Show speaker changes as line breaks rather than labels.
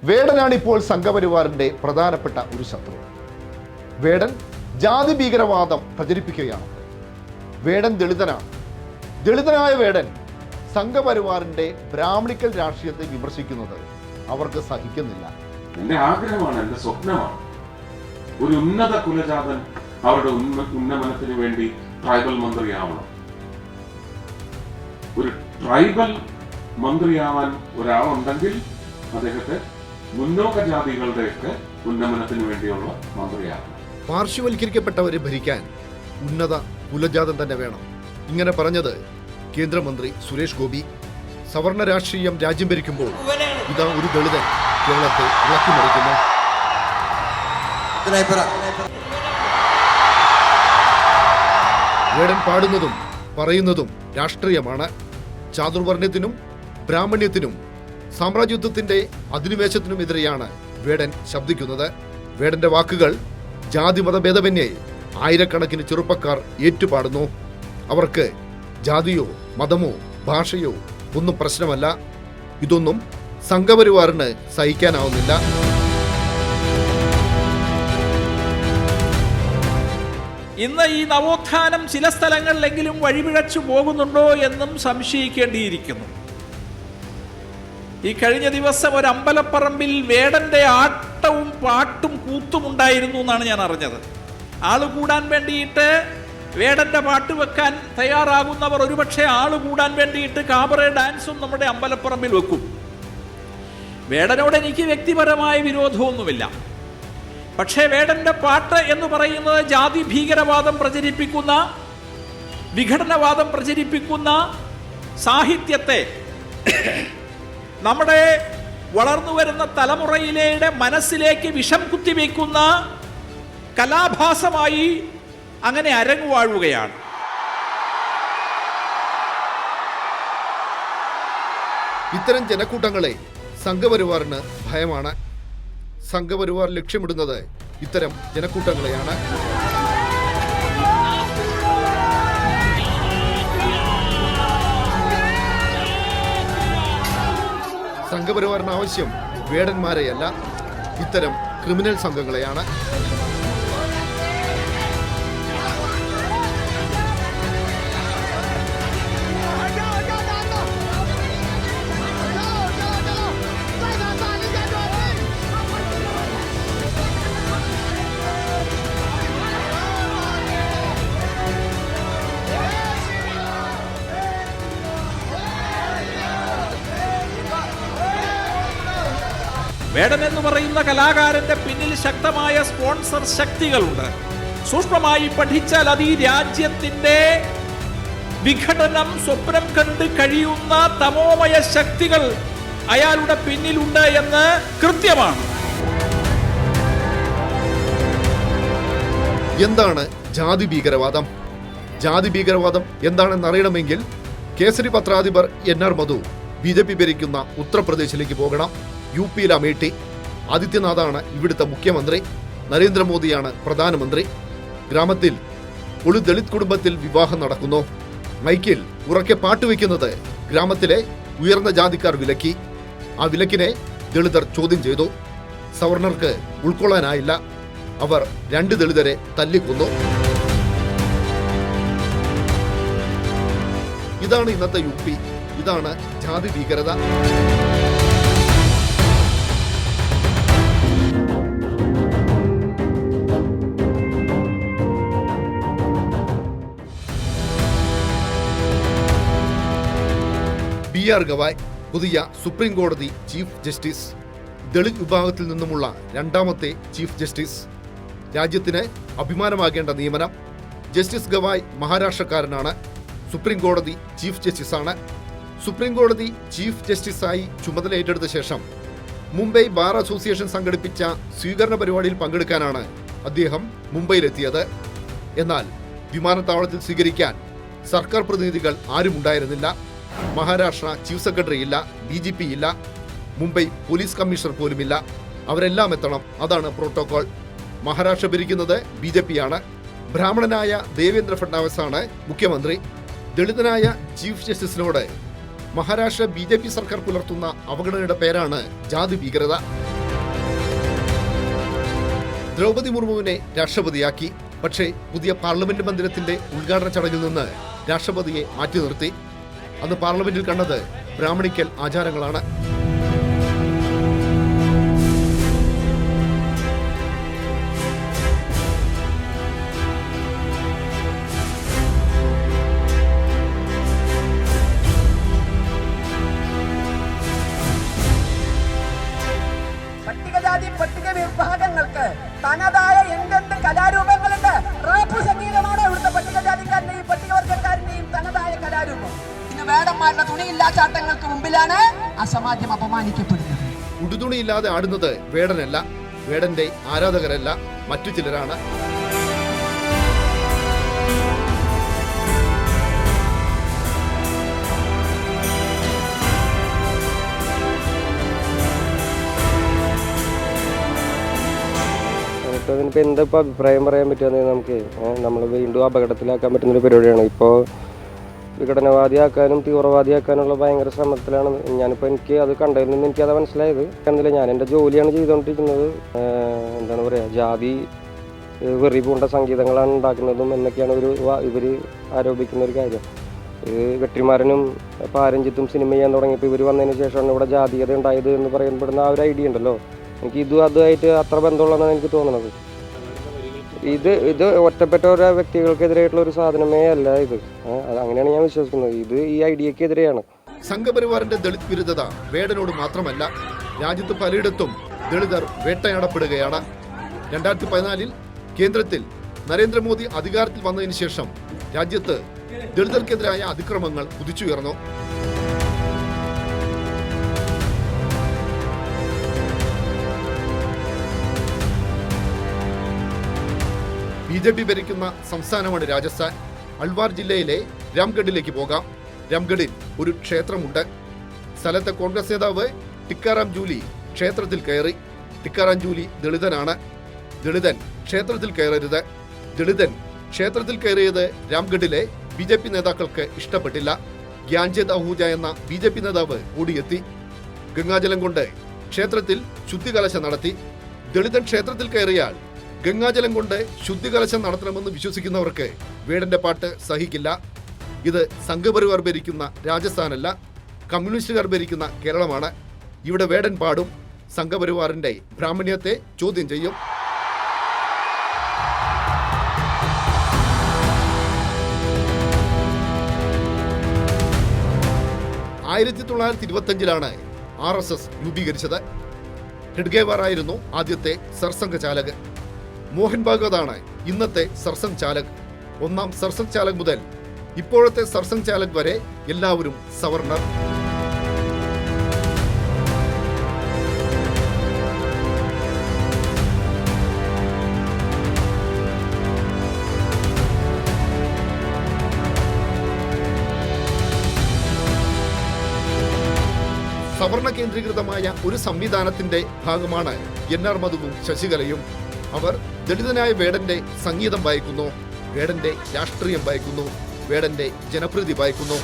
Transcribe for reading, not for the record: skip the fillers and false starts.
വേടനാണ് ഇപ്പോൾ സംഘപരിവാറിന്റെ പ്രധാനപ്പെട്ട ഒരു ശത്രു. വേടൻ ജാതി ഭീകരവാദം പ്രചരിപ്പിക്കുകയാണ്. വേടൻ ദളിതനാണ്. ദളിതനായ വേടൻ സംഘപരിവാറിന്റെ ബ്രാഹ്മണിക്കൽ രാഷ്ട്രീയത്തെ വിമർശിക്കുന്നത് അവർക്ക് സഹിക്കുന്നില്ല.
എന്റെ ആഗ്രഹമാണ്, എന്റെ സ്വപ്നമാണ്, ഒരു ഉന്നത കുലജാതൻ അവരുടെ ഉന്നമനത്തിന് വേണ്ടി ട്രൈബൽ മന്ത്രിയാവണം. ഒരു ട്രൈബൽ മന്ത്രിയാവാൻ ഒരാളുണ്ടെങ്കിൽ അദ്ദേഹത്തെ മുന്നോക്ക ജാതികളുടെയൊക്കെ ഉന്നമനത്തിന് വേണ്ടിയുള്ള മന്ത്രിയാകണം.
പാർശ്വവൽക്കരിക്കപ്പെട്ടവരെ ഭരിക്കാൻ ഉന്നത കുലജാതൻ തന്നെ വേണം. ഇങ്ങനെ പറഞ്ഞത് കേന്ദ്രമന്ത്രി സുരേഷ് ഗോപി. സവർണ രാഷ്ട്രീയം രാജ്യം ഭരിക്കുമ്പോൾ ഇതാ ഒരു ദളിതൻ കേരളത്തെ ഇളക്കിമറിക്കുന്നു. വേടൻ പാടുന്നതും പറയുന്നതും രാഷ്ട്രീയമാണ്. ചാതുർവർണ്ണ്യത്തിനും ബ്രാഹ്മണ്യത്തിനും സാമ്രാജ്യത്വത്തിന്റെ അധിനിവേശത്തിനുമെതിരെയാണ് വേടൻ ശബ്ദിക്കുന്നത്. വേടന്റെ വാക്കുകൾ ജാതിമത ഭേദമന്യേ ആയിരക്കണക്കിന് ചെറുപ്പക്കാർ ഏറ്റുപാടുന്നു. അവർക്ക് ജാതിയോ മതമോ ഭാഷയോ ഒന്നും പ്രശ്നമല്ല. ഇതൊന്നും സംഘപരിവാറിന് സഹിക്കാനാവുന്നില്ല.
ഇന്ന് ഈ നവോത്ഥാനം ചില സ്ഥലങ്ങളിലെങ്കിലും വഴിപിഴച്ചു പോകുന്നുണ്ടോ എന്നും സംശയിക്കേണ്ടിയിരിക്കുന്നു. ഈ കഴിഞ്ഞ ദിവസം ഒരു അമ്പലപ്പറമ്പിൽ വേടന്റെ ആട്ടവും പാട്ടും കൂത്തും ഉണ്ടായിരുന്നു എന്നാണ് ഞാൻ അറിഞ്ഞത്. ആള് കൂടാൻ വേണ്ടിയിട്ട് വേടന്റെ പാട്ട് വെക്കാൻ തയ്യാറാകുന്നവർ ഒരുപക്ഷെ ആള് കൂടാൻ വേണ്ടിയിട്ട് കാബറെ ഡാൻസും നമ്മുടെ അമ്പലപ്പറമ്പിൽ വെക്കും. വേടനോട് എനിക്ക് വ്യക്തിപരമായ വിരോധമൊന്നുമില്ല. പക്ഷേ വേടന്റെ പാട്ട് എന്ന് പറയുന്നത് ജാതി ഭീകരവാദം പ്രചരിപ്പിക്കുന്ന, വിഘടനവാദം പ്രചരിപ്പിക്കുന്ന സാഹിത്യത്തെ നമ്മുടെ വളർന്നു വരുന്ന തലമുറയിലെ മനസ്സിലേക്ക് വിഷം കുത്തിവെക്കുന്ന കലാഭാസമായി അങ്ങനെ അരങ്ങുവാഴുകയാണ്.
ഇത്തരം ജനക്കൂട്ടങ്ങളെ സംഘപരിവാറിന് ഭയമാണ്. സംഘപരിവാർ ലക്ഷ്യമിടുന്നത് ഇത്തരം ജനക്കൂട്ടങ്ങളെയാണ്. സംഘപരിവാറിന് ആവശ്യം വേടന്മാരെയല്ല, ഇത്തരം ക്രിമിനൽ സംഘങ്ങളെയാണ്.
വേടൻ എന്ന് പറയുന്ന കലാകാരന്റെ പിന്നിൽ ശക്തമായ സ്പോൺസർ ശക്തികളുണ്ട്. സൂക്ഷ്മമായി പഠിച്ചാൽ അത് ഈ രാജ്യത്തിന്റെ വിഘടനം സ്വപ്നം കണ്ട് കഴിയുന്ന തമോമയ ശക്തികൾ അയാളുടെ പിന്നിലുണ്ട് എന്ന് കൃത്യമാണ്.
എന്താണ് ജാതി ഭീകരവാദം? ജാതി ഭീകരവാദം എന്താണെന്ന് അറിയണമെങ്കിൽ കേസരി പത്രാധിപർ NR മധു BJP ഭരിക്കുന്ന ഉത്തർപ്രദേശിലേക്ക് പോകണം. UP അമേഠി. ആദിത്യനാഥാണ് ഇവിടുത്തെ മുഖ്യമന്ത്രി. നരേന്ദ്രമോദിയാണ് പ്രധാനമന്ത്രി. ഗ്രാമത്തിൽ ഒരു ദളിത് കുടുംബത്തിൽ വിവാഹം നടക്കുന്നു. മൈക്കിൽ ഉറക്കെ പാട്ടുവെക്കുന്നത് ഗ്രാമത്തിലെ ഉയർന്ന ജാതിക്കാർ വിലക്കി. ആ വിലക്കിനെ ദളിതർ ചോദ്യം ചെയ്തു. സവർണർക്ക് ഉൾക്കൊള്ളാനായില്ല. അവർ 2 ദളിതരെ തല്ലിക്കൊന്നു. ഇതാണ് ഇന്നത്തെ UP. ഇതാണ് ജാതി ഭീകരത. BR ഗവായ് പുതിയ സുപ്രീം കോടതി ചീഫ് ജസ്റ്റിസ്. ദളിത് വിഭാഗത്തിൽ നിന്നുമുള്ള 2ാമത്തെ ചീഫ് ജസ്റ്റിസ്. രാജ്യത്തിന് അഭിമാനമാകേണ്ട നിയമനം. ജസ്റ്റിസ് ഗവായ് മഹാരാഷ്ട്രക്കാരനാണ്. സുപ്രീം കോടതി ചീഫ് ജസ്റ്റിസാണ്. സുപ്രീം കോടതി ചീഫ് ജസ്റ്റിസായി ചുമതല ഏറ്റെടുത്ത ശേഷം മുംബൈ ബാർ അസോസിയേഷൻ സംഘടിപ്പിച്ച സ്വീകരണ പരിപാടിയിൽ പങ്കെടുക്കാനാണ് അദ്ദേഹം മുംബൈയിലെത്തിയത്. എന്നാൽ വിമാനത്താവളത്തിൽ സ്വീകരിക്കാൻ സർക്കാർ പ്രതിനിധികൾ ആരും ഉണ്ടായിരുന്നില്ല. മഹാരാഷ്ട്ര ചീഫ് സെക്രട്ടറി ഇല്ല, DGP ഇല്ല, മുംബൈ പോലീസ് കമ്മീഷണർ പോലുമില്ല. അവരെല്ലാം എത്തണം, അതാണ് പ്രോട്ടോകോൾ. മഹാരാഷ്ട്ര ഭരിക്കുന്നത് BJP ആണ്. ബ്രാഹ്മണനായ ദേവേന്ദ്ര ഫഡ്നാവിസ് ആണ് മുഖ്യമന്ത്രി. ദളിതനായ ചീഫ് ജസ്റ്റിസിനോട് മഹാരാഷ്ട്ര BJP സർക്കാർ പുലർത്തുന്ന അവഗണനയുടെ പേരാണ് ജാതി ഭീകരത. ദ്രൗപദി മുർമുവിനെ രാഷ്ട്രപതിയാക്കി. പക്ഷേ പുതിയ പാർലമെന്റ് മന്ദിരത്തിന്റെ ഉദ്ഘാടന ചടങ്ങിൽ നിന്ന് രാഷ്ട്രപതിയെ മാറ്റി നിർത്തി. അന്ന് പാർലമെന്റിൽ കണ്ടത് ബ്രാഹ്മണിക്കൽ ആചാരങ്ങളാണ്.
പട്ടിക വിഭാഗങ്ങൾക്ക് തനതായ എന്തെന്ത് കലാരൂപങ്ങളുണ്ട്. റാപ്പ് സംഗീതമാണ് ഇവിടുത്തെ പട്ടികജാതിക്കാരന്റെയും പട്ടികവർഗക്കാരന്റെയും തനതായ കലാരൂപം. ഇന്ന് വേടന്മാരുടെ തുണിയില്ലാച്ചാട്ടങ്ങൾക്ക് മുമ്പിലാണ് അസമാധ്യം അപമാനിക്കപ്പെടുന്നത്.
ഉടുതുണിയില്ലാതെ ആടുന്നത് വേടനല്ല, വേടന്റെ ആരാധകരല്ല, മറ്റു ചിലരാണ്.
അതിനിപ്പോൾ എന്താ ഇപ്പോൾ അഭിപ്രായം പറയാൻ പറ്റുമെന്ന് നമുക്ക് നമ്മൾ വീണ്ടും അപകടത്തിലാക്കാൻ പറ്റുന്നൊരു പരിപാടിയാണ്. ഇപ്പോൾ വിഘടനവാദിയാക്കാനും തീവ്രവാദിയാക്കാനുള്ള ഭയങ്കര ശ്രമത്തിലാണ് ഞാനിപ്പോൾ. എനിക്ക് അത് കണ്ടതിൽ നിന്ന് എനിക്കത് മനസ്സിലായത്. എന്നില്ല, ഞാൻ എൻ്റെ ജോലിയാണ് ചെയ്തുകൊണ്ടിരിക്കുന്നത്. എന്താണ് പറയുക, ജാതി വെറി പൂണ്ട സംഗീതങ്ങളാണ് ഉണ്ടാക്കുന്നതും എന്നൊക്കെയാണ് ഇവർ ആരോപിക്കുന്ന ഒരു കാര്യം. വെട്ടിമാരനും പാരഞ്ചിത്തും സിനിമ ചെയ്യാൻ തുടങ്ങിയപ്പോൾ ഇവർ വന്നതിന് ശേഷമാണ് ഇവിടെ ജാതീയത ഉണ്ടായത് എന്ന് പറയപ്പെടുന്ന ആ ഒരു ഐഡിയ ഉണ്ടല്ലോ. എനിക്ക് അതുമായിട്ട് അത്ര ബന്ധമുള്ളതെന്നാണ് എനിക്ക് തോന്നുന്നത്. ഇത് ഒറ്റപ്പെട്ട ഓരോ വ്യക്തികൾക്കെതിരായിട്ടുള്ള ഒരു സാധനമേ അല്ല ഇത്. അങ്ങനെയാണ് ഞാൻ വിശ്വസിക്കുന്നത്. ഇത് ഈ ഐഡിയക്കെതിരെയാണ്.
സംഘപരിവാറിന്റെ ദളിത് വിരുദ്ധത വേടനോട് മാത്രമല്ല, രാജ്യത്ത് പലയിടത്തും ദളിതർ വേട്ടയാടപ്പെടുകയാണ്. 2014 കേന്ദ്രത്തിൽ നരേന്ദ്രമോദി അധികാരത്തിൽ വന്നതിന് ശേഷം രാജ്യത്ത് ദളിതർക്കെതിരായ അതിക്രമങ്ങൾ കുതിച്ചുയർന്നു. BJP ഭരിക്കുന്ന സംസ്ഥാനമാണ് രാജസ്ഥാൻ. അൽവാർ ജില്ലയിലെ രാംഗഡിലേക്ക് പോകാം. രാംഗഡിൽ ഒരു ക്ഷേത്രമുണ്ട്. സ്ഥലത്തെ കോൺഗ്രസ് നേതാവ് ടിക്കാറാം ജൂലി ക്ഷേത്രത്തിൽ കയറി. ടിക്കാറാം ജൂലി ദളിതനാണ്. ദളിതൻ ക്ഷേത്രത്തിൽ കയറരുത്. ദളിതൻ ക്ഷേത്രത്തിൽ കയറിയത് രാംഗഡിലെ BJP നേതാക്കൾക്ക് ഇഷ്ടപ്പെട്ടില്ല. ഗ്യാൻജേത് അഹൂജ എന്ന BJP നേതാവ് ഓടിയെത്തി. ഗംഗാജലം കൊണ്ട് ക്ഷേത്രത്തിൽ ശുദ്ധികലശം നടത്തി. ദളിതൻ ക്ഷേത്രത്തിൽ കയറിയാൽ ഗംഗാജലം കൊണ്ട് ശുദ്ധികലശം നടത്തണമെന്ന് വിശ്വസിക്കുന്നവർക്ക് വേടന്റെ പാട്ട് സഹിക്കില്ല. ഇത് സംഘപരിവാർ ഭരിക്കുന്ന രാജസ്ഥാനല്ല, കമ്മ്യൂണിസ്റ്റുകാർ ഭരിക്കുന്ന കേരളമാണ്. ഇവിടെ വേടൻ പാടും. സംഘപരിവാറിന്റെ ബ്രാഹ്മണ്യത്തെ ചോദ്യം ചെയ്യും. ആയിരത്തി 1925 RSS രൂപീകരിച്ചത്. ഹെഡ്ഗേവാർ ആയിരുന്നു ആദ്യത്തെ സർസംഘ ചാലക്. മോഹൻ ഭാഗവതാണ് ഇന്നത്തെ സർസംഘ് ചാലക്. ഒന്നാം സർസംഘ് ചാലക് മുതൽ ഇപ്പോഴത്തെ സർസംഘ് ചാലക് വരെ എല്ലാവരും സവർണർ. സവർണ കേന്ദ്രീകൃതമായ ഒരു സംവിധാനത്തിന്റെ ഭാഗമാണ് NR മധുവും ശശികലയും. അവർ ദളിതനായ വേടന്റെ സംഗീതം വായിക്കുന്നു, വേടന്റെ രാഷ്ട്രീയം വായിക്കുന്നു, വേടന്റെ ജനപ്രീതി വായിക്കുന്നു.